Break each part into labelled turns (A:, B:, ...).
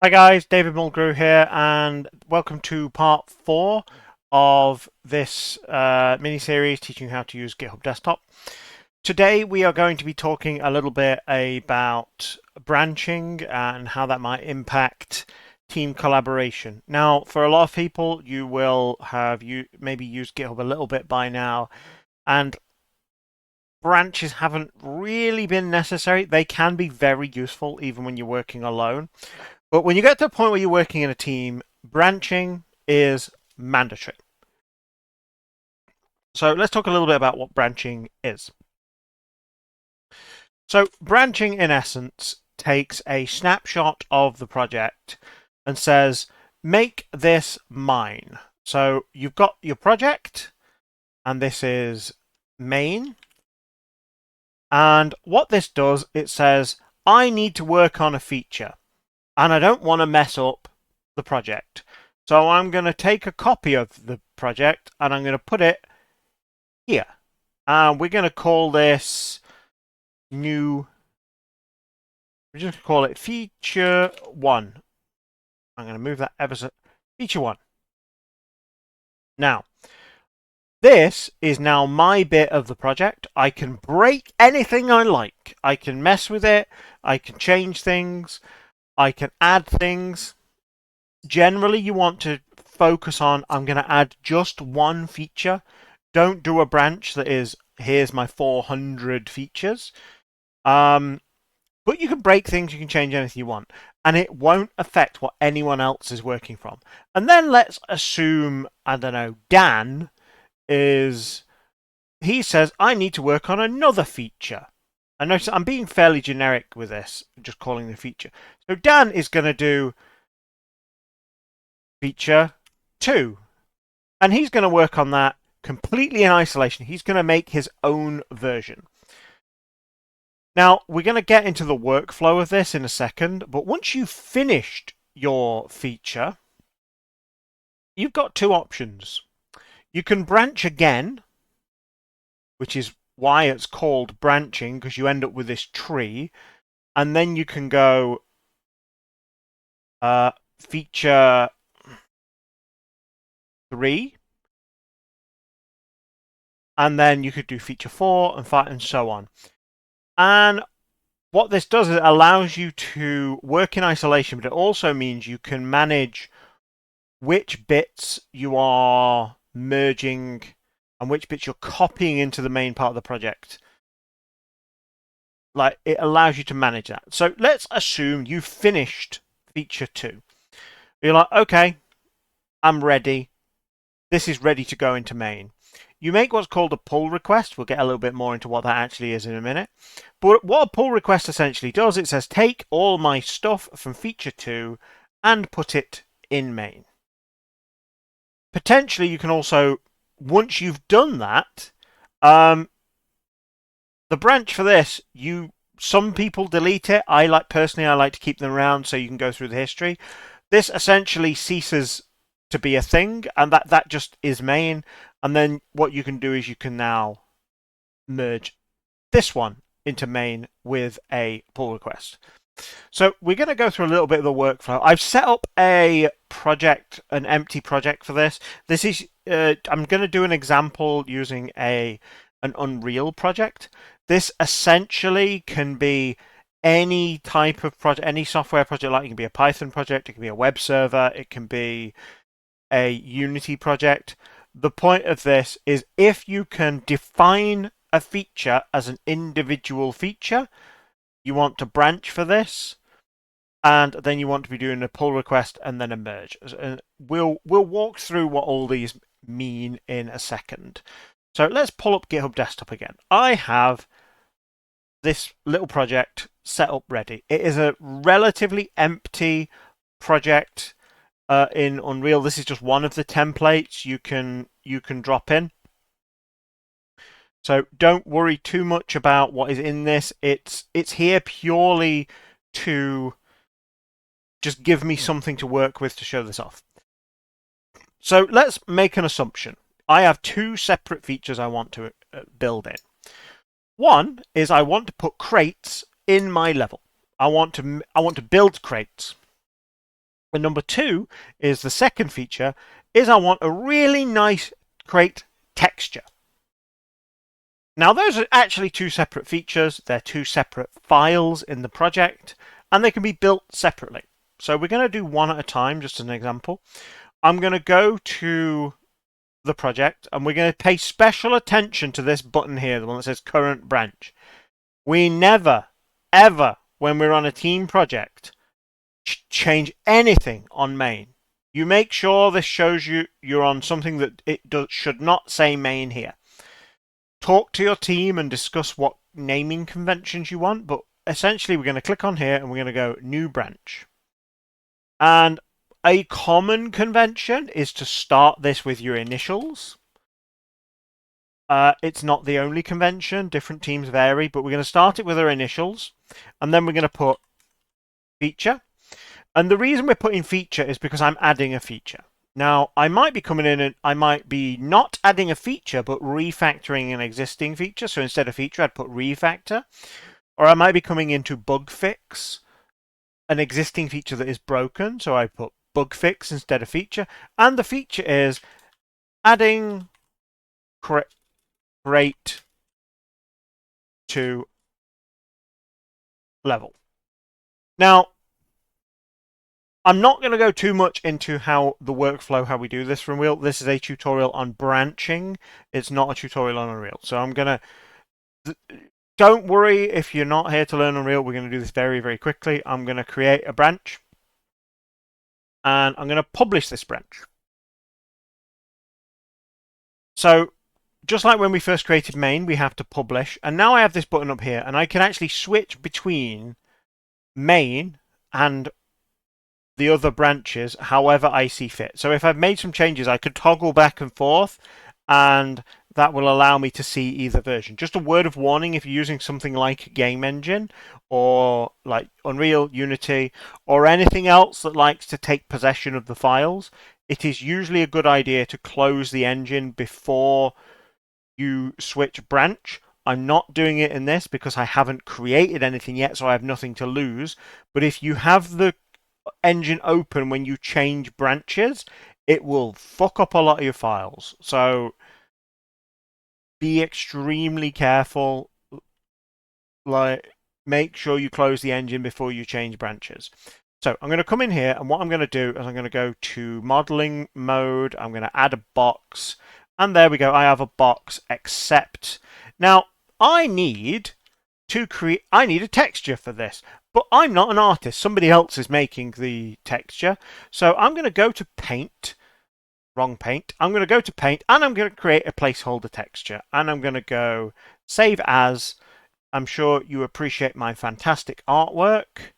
A: Hi guys, David Mulgrew here, and welcome to part 4 of this mini-series teaching you how to use GitHub Desktop. Today we are going to be talking a little bit about branching and how that might impact team collaboration. Now, for a lot of people, you will have maybe used GitHub a little bit by now, and branches haven't really been necessary. They can be very useful even when you're working alone. But when you get to the point where you're working in a team, branching is mandatory. So let's talk a little bit about what branching is. So branching, in essence, takes a snapshot of the project and says, make this mine. So you've got your project, and this is main. And what this does, it says, I need to work on a feature, and I don't want to mess up the project. So I'm going to take a copy of the project and I'm going to put it here. And we're going to call this new, we're just going to call it feature 1. I'm going to move that ever so, feature 1. Now, this is now my bit of the project. I can break anything I like. I can mess with it. I can change things. I can add things. Generally, you want to focus on, I'm going to add just one feature. Don't do a branch that is, here's my 400 features. But you can break things, you can change anything you want, and it won't affect what anyone else is working from. And then let's assume, I don't know, Dan he says, I need to work on another feature. And notice I'm being fairly generic with this, just calling the feature. So Dan is going to do feature 2. And he's going to work on that completely in isolation. He's going to make his own version. Now, we're going to get into the workflow of this in a second, but once you've finished your feature, you've got two options. You can branch again, which is why it's called branching, because you end up with this tree, and then you can go feature 3, and then you could do feature 4 and 5 and so on. And what this does is it allows you to work in isolation, but it also means you can manage which bits you are merging and which bits you're copying into the main part of the project. Like, it allows you to manage that. So let's assume you finished feature 2. You're like, okay, I'm ready. This is ready to go into main. You make what's called a pull request. We'll get a little bit more into what that actually is in a minute. But what a pull request essentially does, it says, take all my stuff from feature 2 and put it in main. Potentially, you can also, once you've done that, the branch for this, some people delete it. Personally, I like to keep them around so you can go through the history. This essentially ceases to be a thing, and that just is main. And then what you can do is you can now merge this one into main with a pull request. So we're going to go through a little bit of the workflow. I've set up a project, an empty project for this. This is I'm going to do an example using an Unreal project. This essentially can be any type of project, any software project. Like, it can be a Python project, it can be a web server, it can be a Unity project. The point of this is if you can define a feature as an individual feature, you want to branch for this, and then you want to be doing a pull request and then a merge. And we'll walk through what all these mean in a second. So let's pull up GitHub Desktop again. I have this little project set up ready. It is a relatively empty project in Unreal. This is just one of the templates you can drop in. So don't worry too much about what is in this. It's here purely to just give me something to work with to show this off. So let's make an assumption. I have two separate features I want to build in. One is I want to put crates in my level. I want to build crates. And number two is the second feature is I want a really nice crate texture. Now those are actually two separate features. They're two separate files in the project and they can be built separately. So we're going to do one at a time, just as an example. I'm going to go to the project and we're going to pay special attention to this button here, the one that says current branch. We never, ever, when we're on a team project, change anything on main. You make sure this shows you're on something that should not say main here. Talk to your team and discuss what naming conventions you want, but essentially we're going to click on here and we're going to go new branch. And a common convention is to start this with your initials. It's not the only convention, different teams vary, but we're going to start it with our initials, and then we're going to put feature. And the reason we're putting feature is because I'm adding a feature. Now, I might be coming in and I might be not adding a feature, but refactoring an existing feature. So instead of feature, I'd put refactor. Or I might be coming in to bug fix an existing feature that is broken. So I put bug fix instead of feature. And the feature is adding crate to level. Now, I'm not going to go too much into how the workflow, how we do this from Unreal. This is a tutorial on branching. It's not a tutorial on Unreal. So I'm going to... Don't worry if you're not here to learn Unreal. We're going to do this very, very quickly. I'm going to create a branch. And I'm going to publish this branch. So just like when we first created main, we have to publish. And now I have this button up here. And I can actually switch between main and the other branches however I see fit. So if I've made some changes, I could toggle back and forth, and that will allow me to see either version. Just a word of warning, if you're using something like Game Engine or like Unreal, Unity, or anything else that likes to take possession of the files, it is usually a good idea to close the engine before you switch branch. I'm not doing it in this because I haven't created anything yet, so I have nothing to lose. But if you have the engine open when you change branches, it will fuck up a lot of your files. So be extremely careful. Like, make sure you close the engine before you change branches. So I'm going to come in here, and what I'm going to do is I'm going to go to modeling mode. I'm going to add a box, and there we go. I have a box except. Now I need a texture for this, but I'm not an artist. Somebody else is making the texture. So I'm going to go to paint, wrong paint. I'm going to go to paint and I'm going to create a placeholder texture, and I'm going to go save as. I'm sure you appreciate my fantastic artwork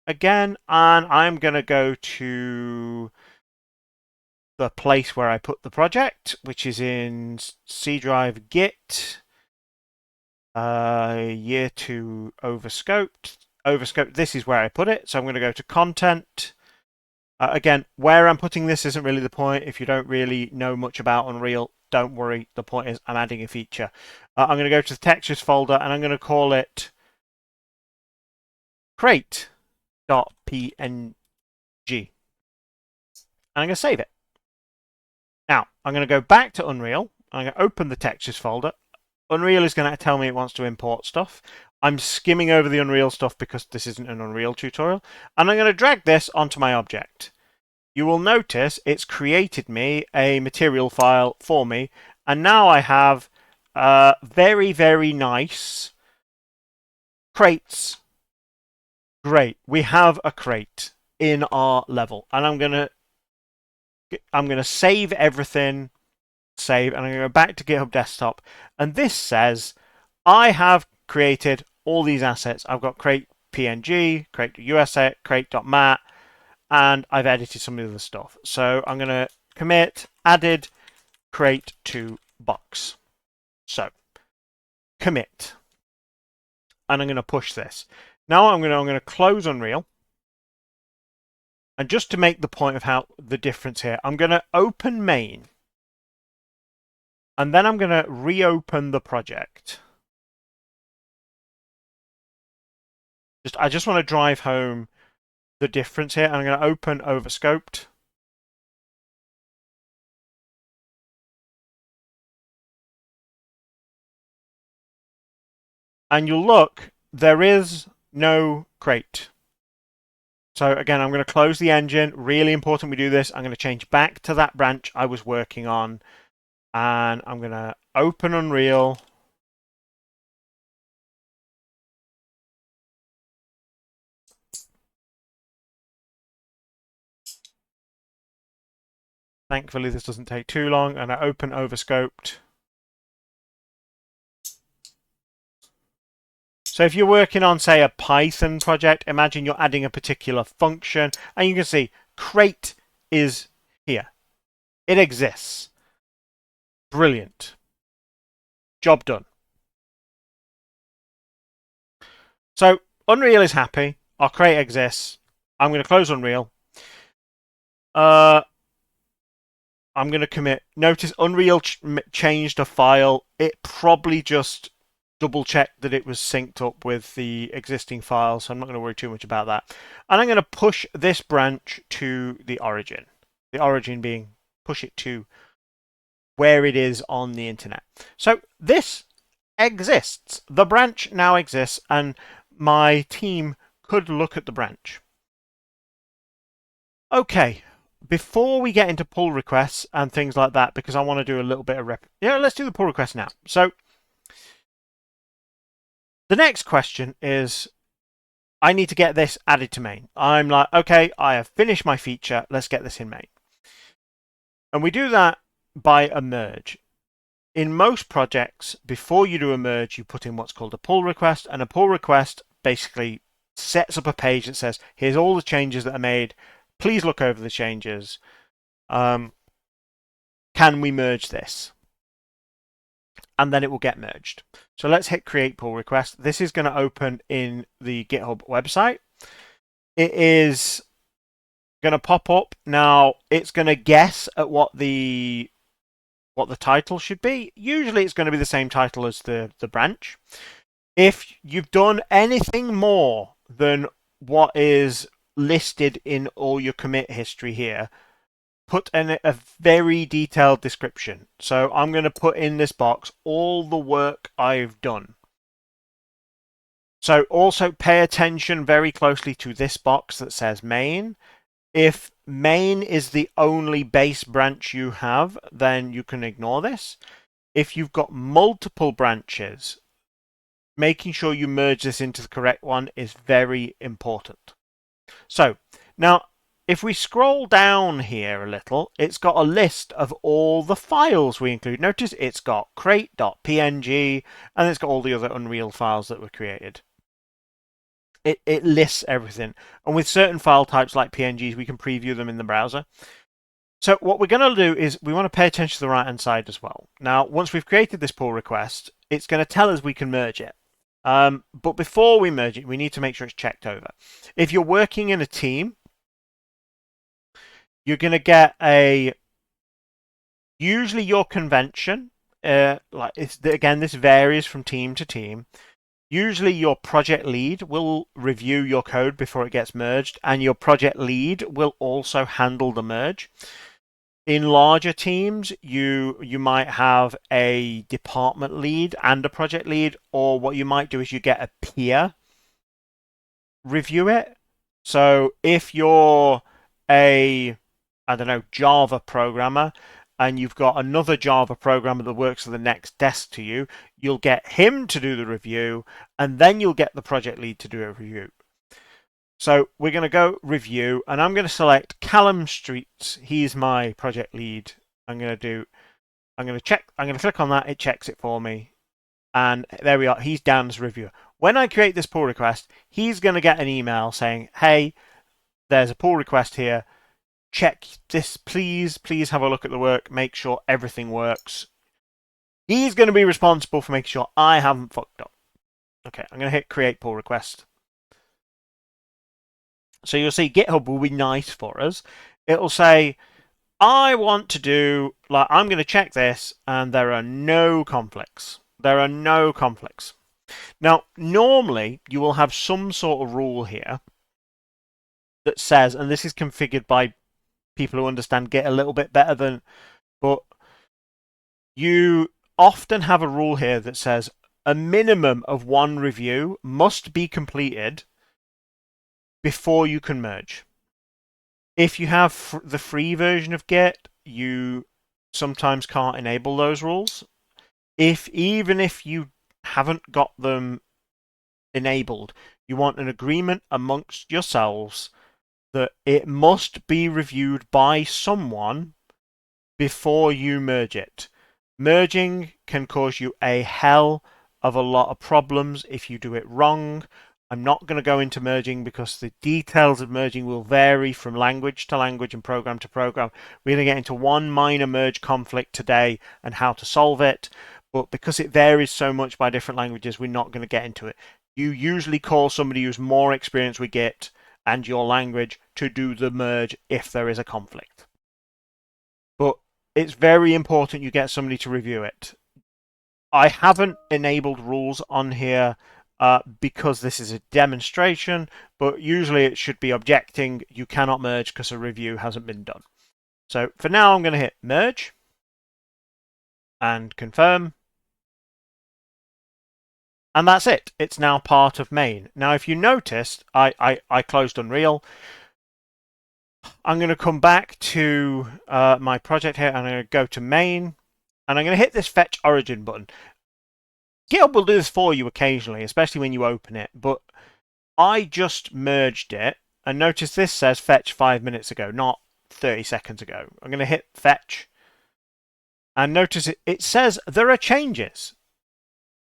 A: again, and I'm going to go to the place where I put the project, which is in C drive Git. Year 2 overscoped. This is where I put it. So I'm going to go to content. Again, where I'm putting this isn't really the point. If you don't really know much about Unreal, don't worry. The point is I'm adding a feature. I'm going to go to the textures folder and I'm going to call it crate.png. And I'm going to save it. Now, I'm going to go back to Unreal. I'm going to open the textures folder. Unreal is going to tell me it wants to import stuff. I'm skimming over the Unreal stuff because this isn't an Unreal tutorial. And I'm going to drag this onto my object. You will notice it's created me a material file for me. And now I have very, very nice crates. Great. We have a crate in our level. And I'm going to save everything. Save, and I'm going to go back to GitHub Desktop, and this says I have created all these assets. I've got crate PNG, crate USA, crate.mat, and I've edited some of the stuff. So I'm going to commit added crate to box. So commit, and I'm going to push this. Now I'm going to close Unreal, and just to make the point of how the difference here, I'm going to open main. And then I'm going to reopen the project. I just want to drive home the difference here. I'm going to open overscoped. And you'll look, there is no crate. So again, I'm going to close the engine. Really important we do this. I'm going to change back to that branch I was working on. And I'm going to open Unreal. Thankfully, this doesn't take too long. And I open overscoped. So if you're working on, say, a Python project, imagine you're adding a particular function, and you can see crate is here. It exists. Brilliant. Job done. So Unreal is happy. Our crate exists. I'm going to close Unreal. I'm going to commit. Notice Unreal changed a file. It probably just double checked that it was synced up with the existing file, so I'm not going to worry too much about that. And I'm going to push this branch to the origin. The origin being push it to where it is on the internet. So this exists. The branch now exists, and my team could look at the branch. Okay, before we get into pull requests and things like that, because I want to do a little bit of let's do the pull request now. So the next question is, I need to get this added to main. I'm like, okay, I have finished my feature. Let's get this in main. And we do that by a merge. In most projects, before you do a merge, you put in what's called a pull request, and a pull request basically sets up a page that says, here's all the changes that are made. Please look over the changes. Can we merge this? And then it will get merged. So let's hit create pull request. This is going to open in the GitHub website. It is going to pop up. Now it's going to guess at what the title should be. Usually it's going to be the same title as the branch. If you've done anything more than what is listed in all your commit history here, put in a very detailed description. So I'm going to put in this box all the work I've done. So also pay attention very closely to this box that says main. If main is the only base branch you have, then you can ignore this. If you've got multiple branches, making sure you merge this into the correct one is very important. So now, if we scroll down here a little, it's got a list of all the files we include. Notice it's got crate.png, and it's got all the other Unreal files that were created. It lists everything. And with certain file types like PNGs, we can preview them in the browser. So what we're going to do is we want to pay attention to the right-hand side as well. Now, once we've created this pull request, it's going to tell us we can merge it. But before we merge it, we need to make sure it's checked over. If you're working in a team, you're going to get usually your convention. Again, this varies from team to team. Usually your project lead will review your code before it gets merged, and your project lead will also handle the merge. In larger teams, you might have a department lead and a project lead, or what you might do is you get a peer review it. So if you're a, Java programmer, and you've got another Java programmer that works at the next desk to you, you'll get him to do the review, and then you'll get the project lead to do a review. So we're going to go review, and I'm going to select Callum Streets. He's my project lead. I'm going to click on that. It checks it for me. And there we are. He's down as a reviewer. When I create this pull request, he's going to get an email saying, hey, there's a pull request here. Check this, please have a look at the work, make sure everything works. He's going to be responsible for making sure I haven't fucked up. Okay, I'm going to hit create pull request. So you'll see GitHub will be nice for us. It'll say, I want to do, I'm going to check this, and there are no conflicts. There are no conflicts. Now, normally, you will have some sort of rule here that says, and this is configured by people who understand Git a little bit better than, but you often have a rule here that says a minimum of one review must be completed before you can merge. If you have the free version of Git, you sometimes can't enable those rules. Even if you haven't got them enabled, you want an agreement amongst yourselves that it must be reviewed by someone before you merge it. Merging can cause you a hell of a lot of problems if you do it wrong. I'm not going to go into merging because the details of merging will vary from language to language and program to program. We're going to get into one minor merge conflict today and how to solve it. But because it varies so much by different languages, we're not going to get into it. You usually call somebody who's more experienced with Git and your language to do the merge if there is a conflict. But it's very important you get somebody to review it. I haven't enabled rules on here because this is a demonstration, but usually it should be objecting you cannot merge because a review hasn't been done. So for now, I'm going to hit merge and confirm. And that's it. It's now part of main. Now, if you noticed, I closed Unreal. I'm going to come back to my project here. I'm going to go to main. And I'm going to hit this fetch origin button. GitHub will do this for you occasionally, especially when you open it. But I just merged it. And notice this says fetch 5 minutes ago, not 30 seconds ago. I'm going to hit fetch. And notice it says there are changes.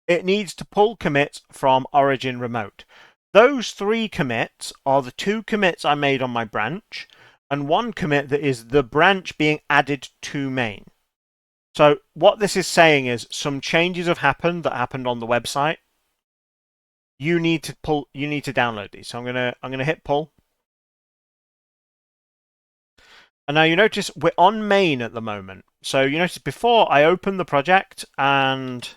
A: It needs to pull commits from origin remote. Those 3 commits are the 2 commits I made on my branch, and 1 commit that is the branch being added to main. So what this is saying is some changes have happened that happened on the website. You need to download these. So I'm gonna hit pull. And now you notice we're on main at the moment. So you notice before I opened the project and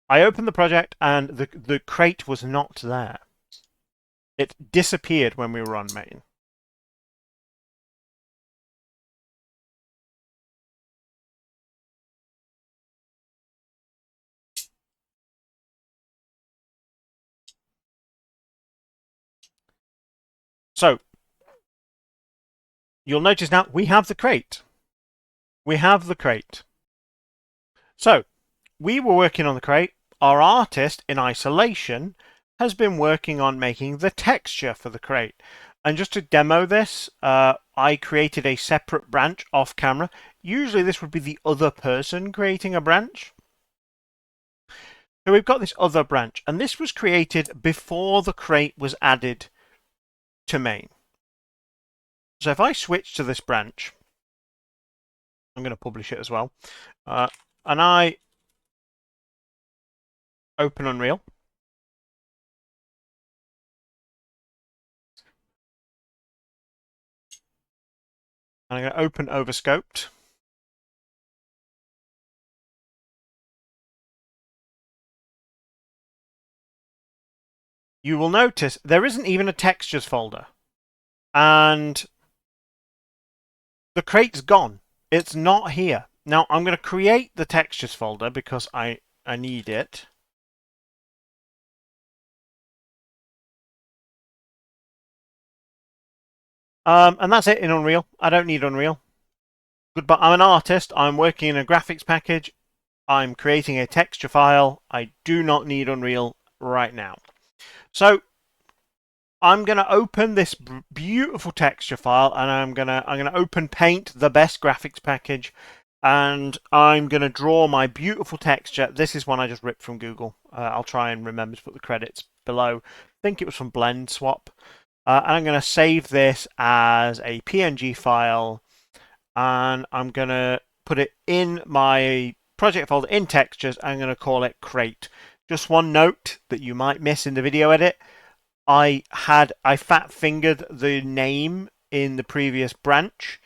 A: the crate was not there. It disappeared when we were on main. So you'll notice now we have the crate. So we were working on the crate. Our artist in isolation has been working on making the texture for the crate. And just to demo this, I created a separate branch off camera. Usually this would be the other person creating a branch. So we've got this other branch, and this was created before the crate was added to main. So if I switch to this branch, I'm going to publish it as well, and I open Unreal. And I'm going to open Overscoped. You will notice there isn't even a textures folder. And the crate's gone. It's not here. Now I'm going to create the textures folder because I need it. And that's it in Unreal. I don't need Unreal. Goodbye. I'm an artist. I'm working in a graphics package. I'm creating a texture file. I do not need Unreal right now. So I'm going to open this beautiful texture file, and I'm going to open Paint, the best graphics package, and I'm going to draw my beautiful texture. This is one I just ripped from Google. I'll try and remember to put the credits below. I think it was from Blend Swap. And I'm going to save this as a PNG file, and I'm going to put it in my project folder in textures. I'm going to call it crate. Just one note that you might miss in the video edit. I fat fingered the name in the previous branch,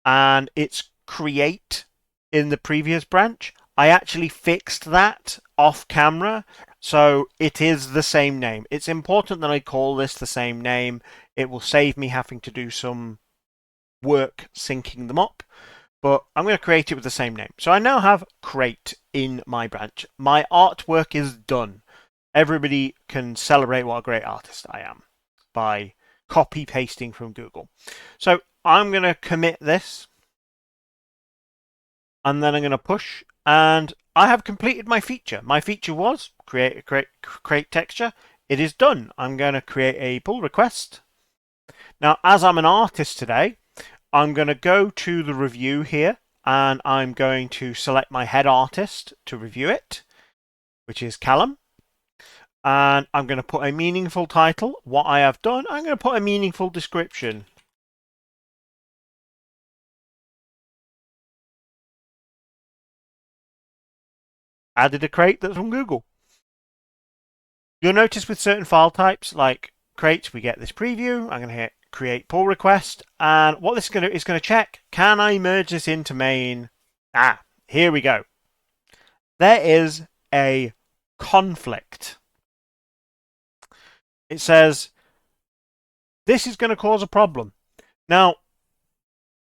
A: and it's create in the previous branch. I actually fixed that off camera, so it is the same name. It's important that I call this the same name. It will save me having to do some work syncing them up, but I'm going to create it with the same name. So I now have crate in my branch. My artwork is done. Everybody can celebrate what a great artist I am by copy pasting from Google. So I'm going to commit this, and then I'm going to push, and I have completed my feature. My feature was create texture. It is done. I'm going to create a pull request. Now, as I'm an artist today, I'm going to go to the review here, and I'm going to select my head artist to review it, which is Callum. And I'm going to put a meaningful title. What I have done, I'm going to put a meaningful description. Added a crate that's from Google. You'll notice with certain file types, like crates, we get this preview. I'm going to hit create pull request. And what this is going to check, can I merge this into main? Here we go. There is a conflict. It says, this is going to cause a problem. Now,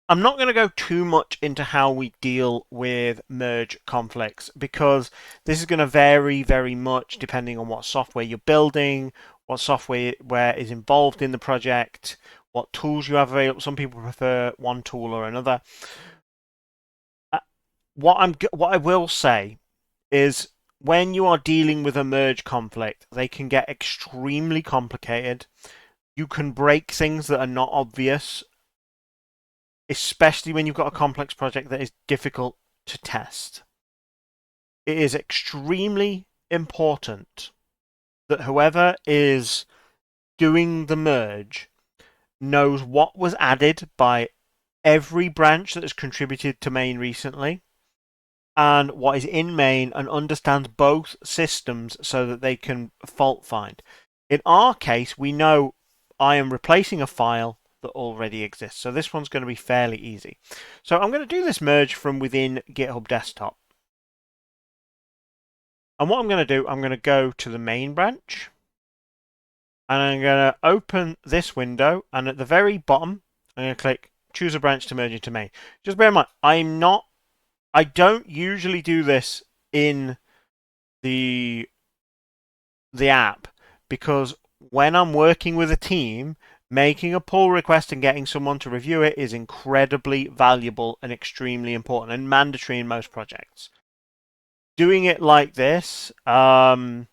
A: I'm not going to go too much into how we deal with merge conflicts, because this is going to vary very much depending on what software you're building, what software is involved in the project, what tools you have available. Some people prefer one tool or another. What I will say is, when you are dealing with a merge conflict, they can get extremely complicated. You can break things that are not obvious, especially when you've got a complex project that is difficult to test. It is extremely important that whoever is doing the merge knows what was added by every branch that has contributed to main recently, and what is in main, and understands both systems so that they can fault find. In our case, we know I am replacing a file that already exists, so this one's going to be fairly easy. So I'm going to do this merge from within GitHub Desktop. And what I'm going to do, I'm going to go to the main branch, and I'm going to open this window, and at the very bottom, I'm going to click choose a branch to merge into main. Just bear in mind, I don't usually do this in the app, because when I'm working with a team, making a pull request and getting someone to review it is incredibly valuable and extremely important and mandatory in most projects. Doing it like this, in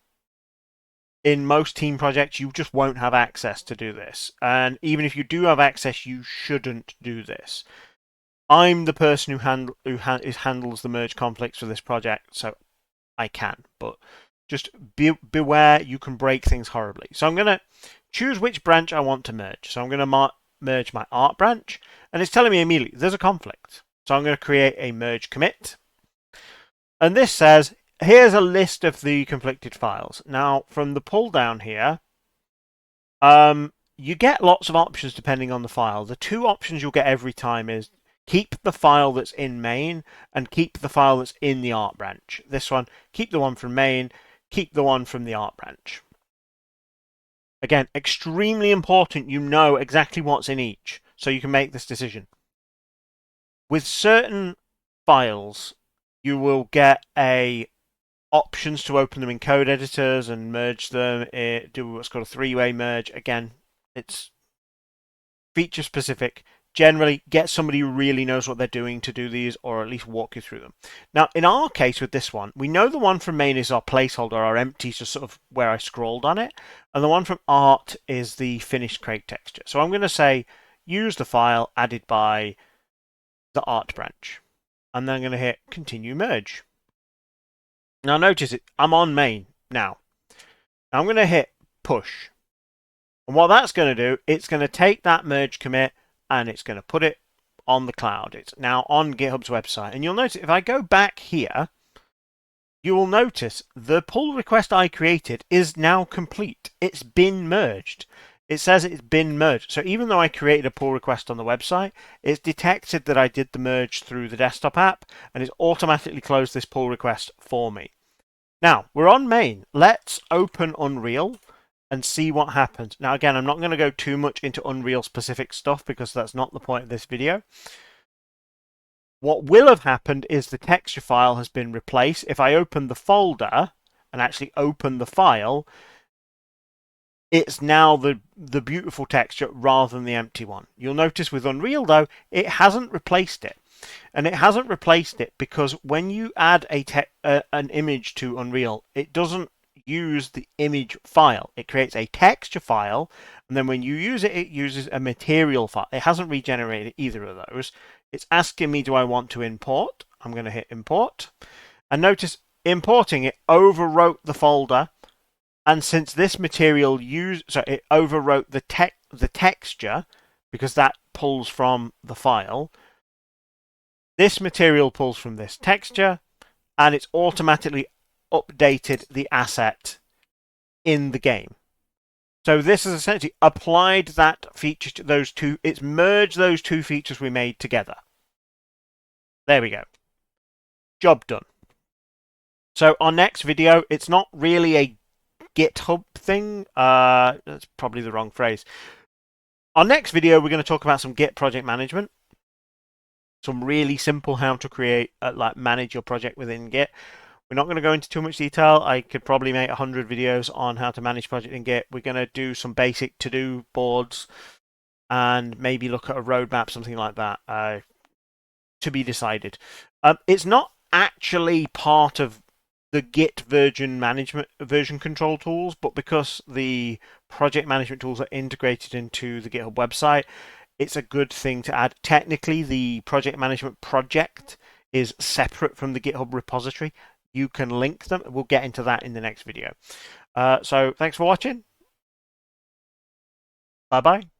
A: most team projects, you just won't have access to do this. And even if you do have access, you shouldn't do this. I'm the person who handles the merge conflicts for this project, so I can. But just beware, you can break things horribly. So I'm going to choose which branch I want to merge. So I'm going to merge my art branch, and it's telling me immediately there's a conflict. So I'm going to create a merge commit. And this says, here's a list of the conflicted files. Now, from the pull down here, you get lots of options depending on the file. The two options you'll get every time is keep the file that's in main and keep the file that's in the art branch. This one, keep the one from main, keep the one from the art branch. Again, extremely important you know exactly what's in each so you can make this decision. With certain files, you will get options to open them in code editors and merge them, do what's called a three-way merge. Again, it's feature specific. Generally, get somebody who really knows what they're doing to do these, or at least walk you through them. Now, in our case with this one, we know the one from main is our placeholder, our empty, just sort of where I scrolled on it. And the one from art is the finished crate texture. So I'm going to say, use the file added by the art branch. And then I'm going to hit continue merge. Now notice it, I'm on main now. I'm going to hit push. And what that's going to do, it's going to take that merge commit and it's going to put it on the cloud. It's now on GitHub's website. And you'll notice if I go back here, you will notice the pull request I created is now complete. It's been merged. it says it's been merged. So even though I created a pull request on the website, it's detected that I did the merge through the desktop app, and it's automatically closed this pull request for me. Now, we're on main. Let's open Unreal and see what happens. Now, again, I'm not going to go too much into Unreal specific stuff because that's not the point of this video. What will have happened is the texture file has been replaced. If I open the folder and actually open the file, it's now the beautiful texture rather than the empty one. You'll notice with Unreal, though, it hasn't replaced it. And it hasn't replaced it because when you add an image to Unreal, it doesn't use the image file. It creates a texture file, and then when you use it, it uses a material file. It hasn't regenerated either of those. It's asking me, do I want to import? I'm going to hit import. And notice importing, it overwrote the folder. And since this material it overwrote the texture because that pulls from the file. This material pulls from this texture, and it's automatically updated the asset in the game. So this has essentially applied that feature to those two. It's merged those two features we made together. There we go. Job done. So our next video, it's not really a GitHub thing. That's probably the wrong phrase. Our next video, we're going to talk about some Git project management. Some really simple how to create, manage your project within Git. We're not going to go into too much detail. I could probably make 100 videos on how to manage project in Git. We're going to do some basic to-do boards and maybe look at a roadmap, something like that, to be decided. It's not actually part of the Git version control tools, but because the project management tools are integrated into the GitHub website, it's a good thing to add. Technically, the project management project is separate from the GitHub repository. You can link them. We'll get into that in the next video. So thanks for watching. Bye-bye.